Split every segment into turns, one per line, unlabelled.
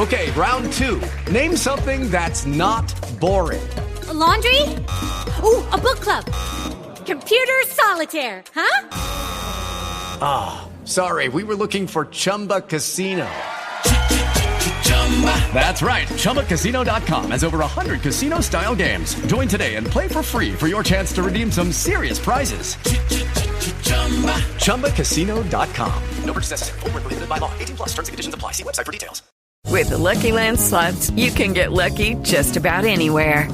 Okay, round 2. Name something that's not boring.
A laundry? Ooh, a book club. Computer solitaire, huh?
Ah, sorry, we were looking for Chumba Casino. That's right, ChumbaCasino.com has over 100 casino-style games. Join today and play for free for your chance to redeem some serious prizes. ChumbaCasino.com. No purchase necessary. Void where prohibited by law. 18 plus terms and conditions apply. See website for details.
With the Lucky Land Slots, you can get lucky just about anywhere.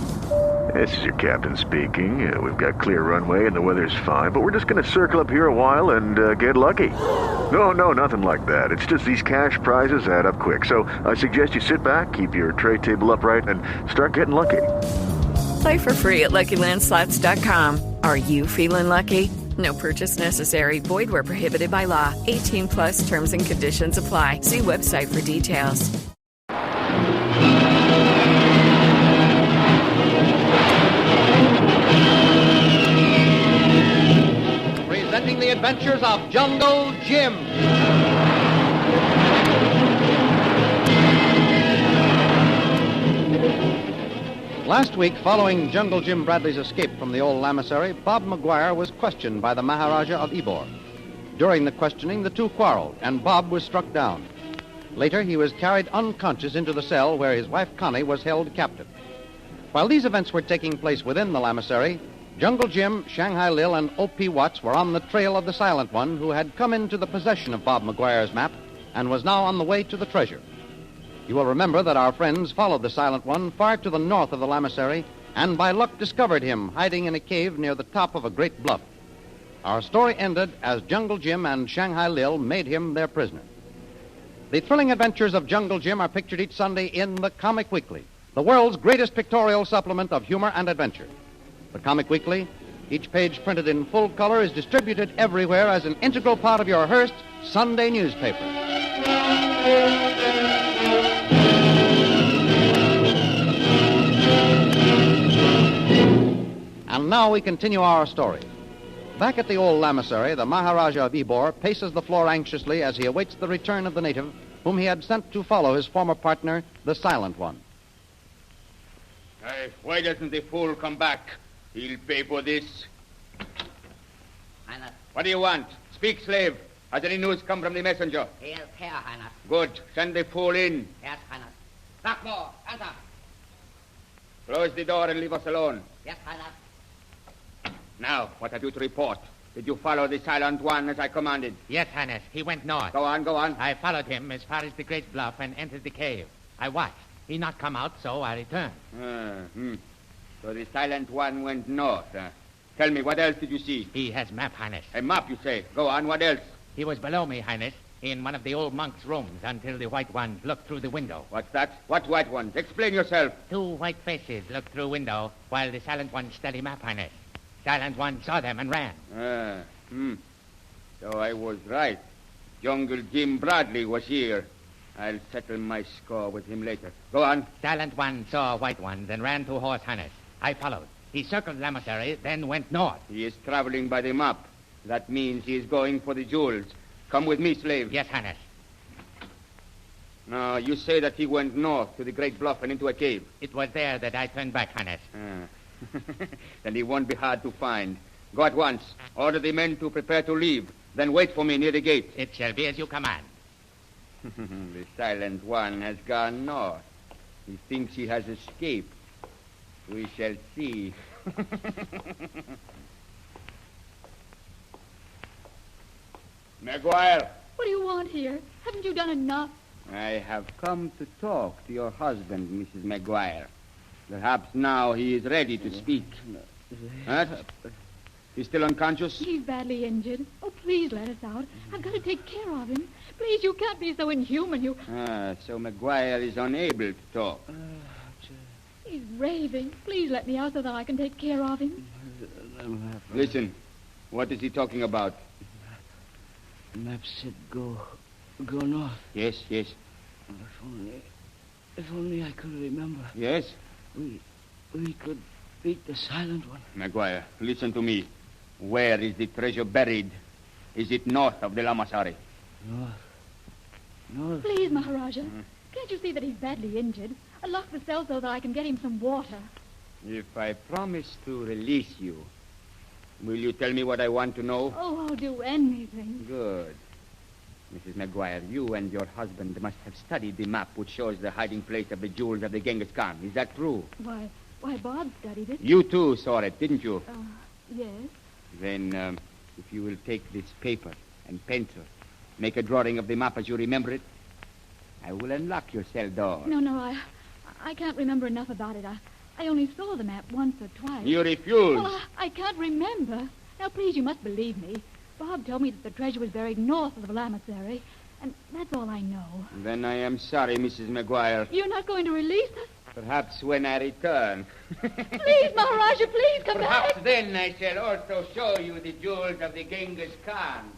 This is your captain speaking. We've got clear runway and the weather's fine, but we're just going to circle up here a while and get lucky. No, nothing like that. It's just these cash prizes add up quick. So I suggest you sit back, keep your tray table upright, and start getting lucky.
Play for free at LuckyLandSlots.com. Are you feeling lucky? No purchase necessary. Void where prohibited by law. 18 plus terms and conditions apply. See website for details.
Presenting the adventures of Jungle Jim. Last week, following Jungle Jim Bradley's escape from the old lamasery, Bob McGuire was questioned by the Maharaja of Ybor. During the questioning, the two quarreled, and Bob was struck down. Later, he was carried unconscious into the cell where his wife Connie was held captive. While these events were taking place within the lamasery, Jungle Jim, Shanghai Lil, and O.P. Watts were on the trail of the Silent One, who had come into the possession of Bob McGuire's map and was now on the way to the treasure. You will remember that our friends followed the Silent One far to the north of the lamasery and by luck discovered him hiding in a cave near the top of a great bluff. Our story ended as Jungle Jim and Shanghai Lil made him their prisoner. The thrilling adventures of Jungle Jim are pictured each Sunday in the Comic Weekly, the world's greatest pictorial supplement of humor and adventure. The Comic Weekly, each page printed in full color, is distributed everywhere as an integral part of your Hearst Sunday newspaper. And now we continue our story. Back at the old lamasery, the Maharaja of Ybor paces the floor anxiously as he awaits the return of the native whom he had sent to follow his former partner, the Silent One.
Why doesn't the fool come back? He'll pay for this.
Highness.
What do you want? Speak, slave. Has any news come from the messenger?
He is here, Highness.
Good. Send the fool in.
Yes, Highness. Blackmore, enter.
Close the door and leave us alone.
Yes, Highness.
Now, what have you to report? Did you follow the Silent One as I commanded?
Yes, Highness. He went north.
Go on.
I followed him as far as the great bluff and entered the cave. I watched. He not come out, so I returned.
So the Silent One went north. Tell me, what else did you see?
He has map, Highness.
A map, you say? Go on, what else?
He was below me, Highness, in one of the old monk's rooms until the white ones looked through the window.
What's that? What white ones? Explain yourself.
2 white faces looked through window while the Silent One studied map, Highness. Silent One saw them and ran.
So I was right. Jungle Jim Bradley was here. I'll settle my score with him later. Go on.
Silent One saw white ones and ran to horse, Highness. I followed. He circled lamasery, then went north.
He is traveling by the map. That means he is going for the jewels. Come with me, slave.
Yes, Highness.
Now, you say that he went north to the great bluff and into a cave.
It was there that I turned back, Highness.
Then he won't be hard to find. Go at once. Order the men to prepare to leave. Then wait for me near the gate.
It shall be as you command.
The Silent One has gone north. He thinks he has escaped. We shall see. McGuire.
What do you want here? Haven't you done enough?
I have come to talk to your husband, Mrs. McGuire. Perhaps now he is ready to speak. What? He's still unconscious?
He's badly injured. Oh, please let us out. I've got to take care of him. Please, you can't be so inhuman.
So McGuire is unable to talk.
He's raving. Please let me out so that I can take care of him.
Listen, what is he talking about?
Map said go north.
Yes.
If only I could remember.
Yes?
We could beat the Silent One.
McGuire, listen to me. Where is the treasure buried? Is it north of the lamasery?
North? No.
Please, Maharaja. Can't you see that he's badly injured? Lock the cell so that I can get him some water.
If I promise to release you, will you tell me what I want to know?
Oh, I'll do anything.
Good. Mrs. Maguire, you and your husband must have studied the map which shows the hiding place of the jewels of the Genghis Khan. Is that true?
Why, Bob studied it.
You too saw it, didn't you?
Yes.
Then, if you will take this paper and pencil, make a drawing of the map as you remember it, I will unlock your cell door.
No, I can't remember enough about it. I only saw the map once or twice.
You refuse.
Well, I can't remember. Now, please, you must believe me. Bob told me that the treasure was buried north of the lamasery, and that's all I know.
Then I am sorry, Mrs. Maguire.
You're not going to release us?
Perhaps when I return.
Please, Maharaja, please come
Perhaps
back.
then I shall also show you the jewels of the Genghis Khan.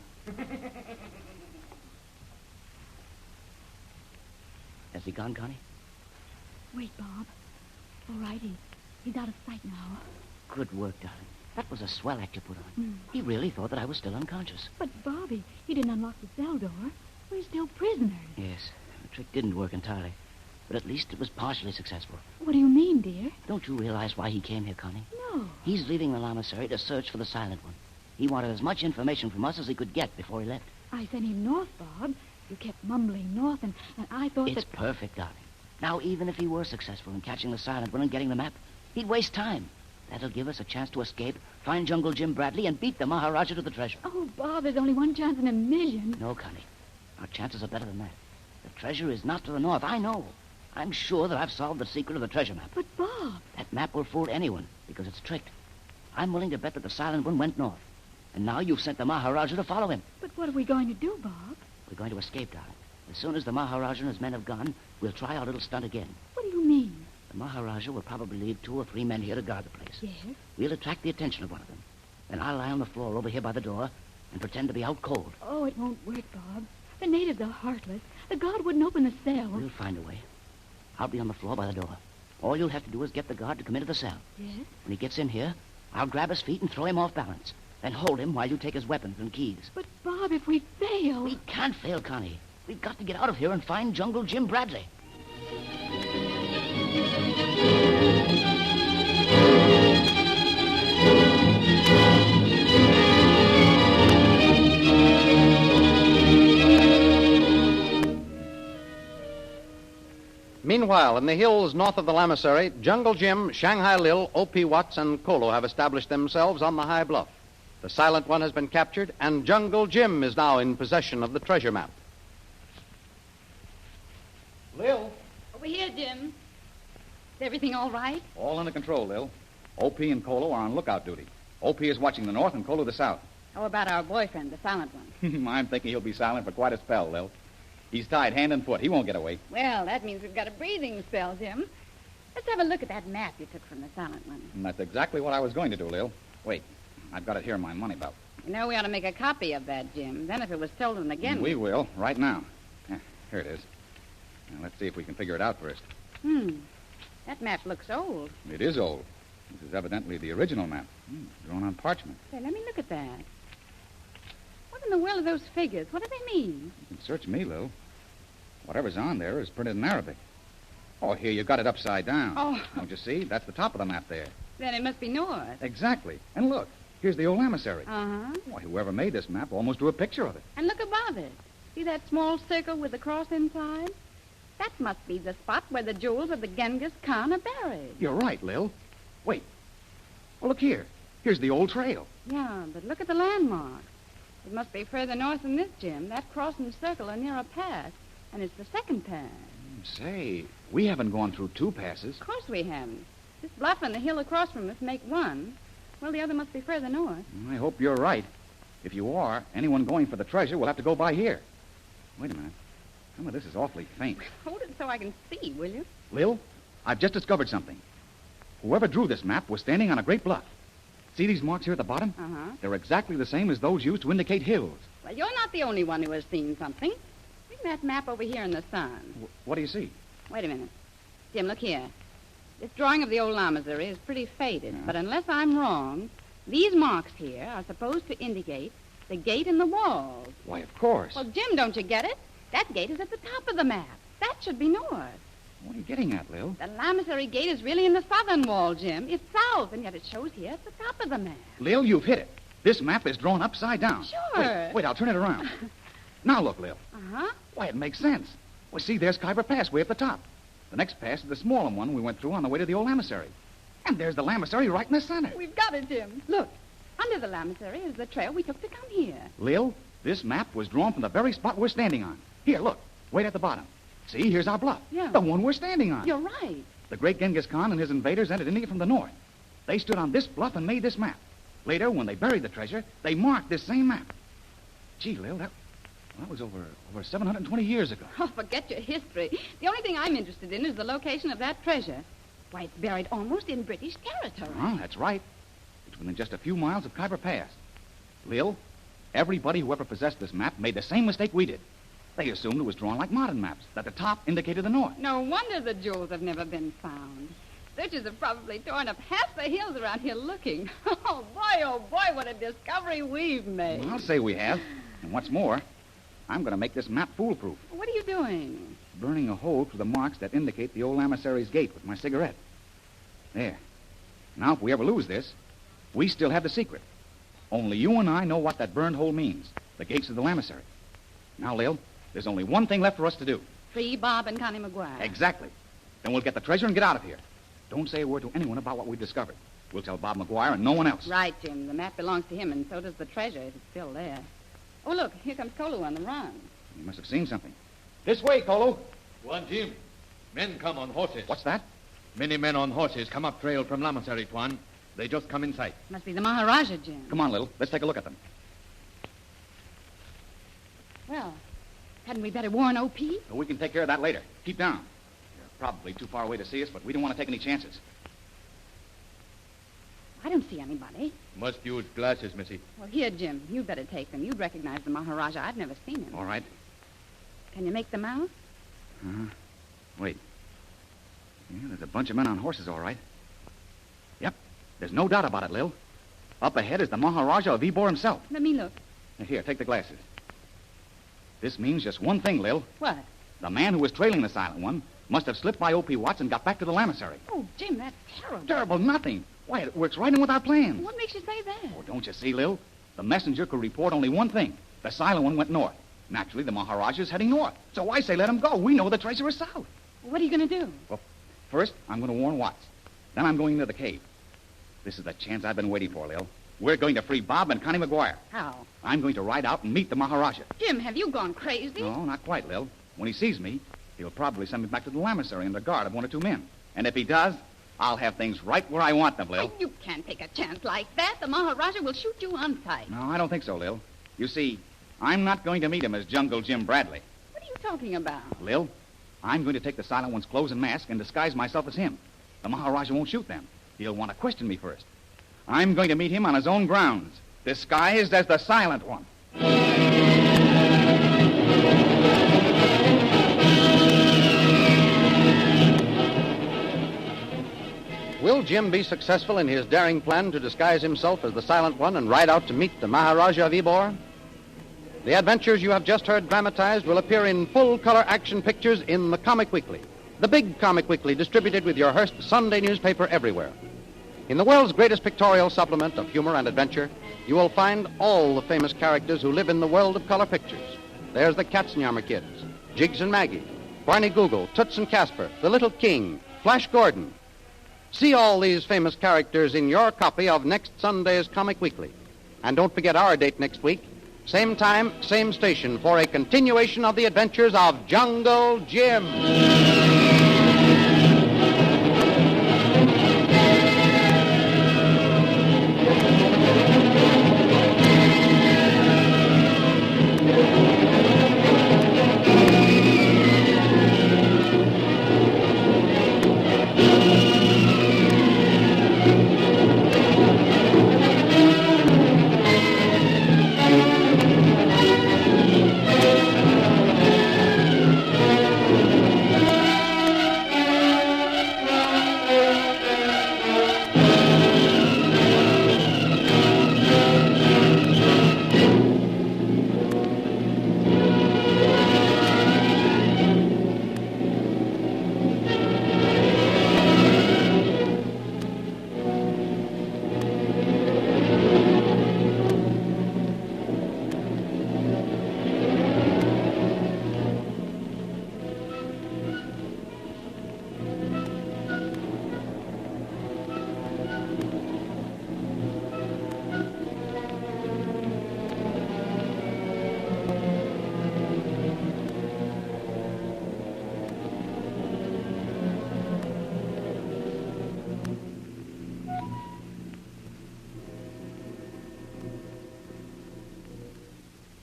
Has he gone, Connie?
Wait, Bob. All right, he's out of sight now.
Good work, darling. That was a swell act you put on. He really thought that I was still unconscious.
But, Bobby, he didn't unlock the cell door. We're still prisoners.
Yes, the trick didn't work entirely. But at least it was partially successful.
What do you mean, dear?
Don't you realize why he came here, Connie?
No.
He's leaving the lamasery to search for the silent one. He wanted as much information from us as he could get before he left.
I sent him north, Bob. You kept mumbling north, and I thought
It's perfect, darling. Now, even if he were successful in catching the silent one and getting the map, he'd waste time. That'll give us a chance to escape, find Jungle Jim Bradley, and beat the Maharaja to the treasure.
Oh, Bob, there's only one chance in a million.
No, Connie. Our chances are better than that. The treasure is not to the north. I know. I'm sure that I've solved the secret of the treasure map.
But, Bob...
That map will fool anyone, because it's tricked. I'm willing to bet that the silent one went north. And now you've sent the Maharaja to follow him.
But what are we going to do, Bob?
We're going to escape, darling. As soon as the Maharaja and his men have gone, we'll try our little stunt again.
What do you mean?
The Maharaja will probably leave 2 or 3 men here to guard the place.
Yes?
We'll attract the attention of one of them. Then I'll lie on the floor over here by the door and pretend to be out cold.
Oh, it won't work, Bob. The natives are heartless. The guard wouldn't open the cell.
We'll find a way. I'll be on the floor by the door. All you'll have to do is get the guard to come into the cell.
Yes?
When he gets in here, I'll grab his feet and throw him off balance. Then hold him while you take his weapons and keys.
But, Bob, if we fail...
We can't fail, Connie. We've got to get out of here and find Jungle Jim Bradley.
Meanwhile, in the hills north of the lamasery, Jungle Jim, Shanghai Lil, O.P. Watts, and Kolu have established themselves on the high bluff. The silent one has been captured, and Jungle Jim is now in possession of the treasure map.
Lil,
Over here, Jim. Is everything all right?
all under control, Lil. O.P. and Kolu are on lookout duty. O.P. is watching the north and Kolu the south.
How about our boyfriend, the silent one?
I'm thinking he'll be silent for quite a spell, Lil. He's tied hand and foot. He won't get away.
Well, that means we've got a breathing spell, Jim. Let's have a look at that map you took from the silent one.
And that's exactly what I was going to do, Lil. Wait, I've got it here in my money belt.
You know, we ought to make a copy of that, Jim. Then if it was stolen again...
We will, right now. Here it is. Now, let's see if we can figure it out first.
That map looks old.
It is old. This is evidently the original map, drawn on parchment.
Say, let me look at that. What in the world are those figures? What do they mean?
You can search me, Lil. Whatever's on there is printed in Arabic. Oh, here, you got it upside down.
Oh.
Don't you see? That's the top of the map there.
Then it must be north.
Exactly. And look, here's the old emissary.
Uh-huh.
Why, whoever made this map almost drew a picture of it.
And look above it. See that small circle with the cross inside? That must be the spot where the jewels of the Genghis Khan are buried.
You're right, Lil. Wait. Oh, look here. Here's the old trail.
Yeah, but look at the landmarks. It must be further north than this, Jim. That cross and circle are near a pass, and it's the second pass.
Say, we haven't gone through 2 passes.
Of course we haven't. This bluff and the hill across from us make one. Well, the other must be further north.
I hope you're right. If you are, anyone going for the treasure will have to go by here. Wait a minute. Some of this is awfully faint.
Hold it so I can see, will you?
Lil, I've just discovered something. Whoever drew this map was standing on a great bluff. See these marks here at the bottom?
Uh-huh.
They're exactly the same as those used to indicate hills.
Well, you're not the only one who has seen something. Bring that map over here in the sun.
What do you see?
Wait a minute. Jim, look here. This drawing of the old lamasery is pretty faded, but unless I'm wrong, these marks here are supposed to indicate the gate and the walls.
Why, of course.
Well, Jim, don't you get it? That gate is at the top of the map. That should be north.
What are you getting at, Lil?
The Lamasery gate is really in the southern wall, Jim. It's south, and yet it shows here at the top of the map.
Lil, you've hit it. This map is drawn upside down.
Sure.
Wait, I'll turn it around. Now look, Lil.
Uh-huh.
Why, it makes sense. Well, see, there's Khyber Pass way up the top. The next pass is the smaller one we went through on the way to the old Lamasery. And there's the Lamasery right in the center.
We've got it, Jim. Look, under the Lamasery is the trail we took to come here.
Lil, this map was drawn from the very spot we're standing on. Here, look, wait at the bottom. See, here's our bluff.
Yeah.
The one we're standing on.
You're right.
The great Genghis Khan and his invaders entered India from the north. They stood on this bluff and made this map. Later, when they buried the treasure, they marked this same map. Gee, Lil, that was over 720 years ago.
Oh, forget your history. The only thing I'm interested in is the location of that treasure. Why, it's buried almost in British territory.
Oh, that's right. It's within just a few miles of Khyber Pass. Lil, everybody who ever possessed this map made the same mistake we did. They assumed it was drawn like modern maps, that the top indicated the north.
No wonder the jewels have never been found. Searchers have probably torn up half the hills around here looking. Oh, boy, what a discovery we've made.
Well, I'll say we have. And what's more, I'm going to make this map foolproof.
What are you doing?
Burning a hole through the marks that indicate the old Lamasery's gate with my cigarette. There. Now, if we ever lose this, we still have the secret. Only you and I know what that burned hole means. The gates of the Lamasery. Now, Lil, there's only one thing left for us to do.
Free Bob and Connie McGuire.
Exactly. Then we'll get the treasure and get out of here. Don't say a word to anyone about what we've discovered. We'll tell Bob McGuire and no one else.
Right, Jim. The map belongs to him, and so does the treasure, if it's still there. Oh, look, here comes Kolu on the run.
He must have seen something. This way, Kolu.
Tuan Jim, men come on horses.
What's that?
Many men on horses come up trail from Lamasery, Tuan. They just come in sight.
Must be the Maharaja, Jim.
Come on, Lil. Let's take a look at them.
Well, hadn't we better warn O.P.?
So we can take care of that later. Keep down. They're probably too far away to see us, but we don't want to take any chances.
I don't see anybody.
Must use glasses, Missy.
Well, here, Jim, you'd better take them. You'd recognize the Maharaja. I've never seen him.
All right.
Can you make them out?
Wait. Yeah, there's a bunch of men on horses, all right. Yep. There's no doubt about it, Lil. Up ahead is the Maharaja of Ybor himself.
Let me look.
Here, take the glasses. This means just one thing, Lil.
What?
The man who was trailing the Silent One must have slipped by O.P. Watts and got back to the Lamasery.
Oh, Jim, that's terrible.
Terrible nothing. Why, it works right in with our plans.
What makes you say that?
Oh, don't you see, Lil? The messenger could report only one thing. The Silent One went north. Naturally, the Maharaja's heading north. So I say let him go. We know the treasure is south.
What are you going to do?
Well, first, I'm going to warn Watts. Then I'm going into the cave. This is the chance I've been waiting for, Lil. We're going to free Bob and Connie McGuire.
How?
I'm going to ride out and meet the Maharaja.
Jim, have you gone crazy?
No, not quite, Lil. When he sees me, he'll probably send me back to the Lamasery under guard of one or two men. And if he does, I'll have things right where I want them, Lil.
Oh, you can't take a chance like that. The Maharaja will shoot you on sight.
No, I don't think so, Lil. You see, I'm not going to meet him as Jungle Jim Bradley.
What are you talking about?
Lil, I'm going to take the Silent One's clothes and mask and disguise myself as him. The Maharaja won't shoot them. He'll want to question me first. I'm going to meet him on his own grounds, disguised as the Silent One.
Will Jim be successful in his daring plan to disguise himself as the Silent One and ride out to meet the Maharaja of Ybor? The adventures you have just heard dramatized will appear in full-color action pictures in the Comic Weekly, the big Comic Weekly distributed with your Hearst Sunday newspaper everywhere. In the world's greatest pictorial supplement of humor and adventure, you will find all the famous characters who live in the world of color pictures. There's the Katzenjammer Kids, Jiggs and Maggie, Barney Google, Toots and Casper, The Little King, Flash Gordon. See all these famous characters in your copy of next Sunday's Comic Weekly. And don't forget our date next week, same time, same station, for a continuation of the adventures of Jungle Jim.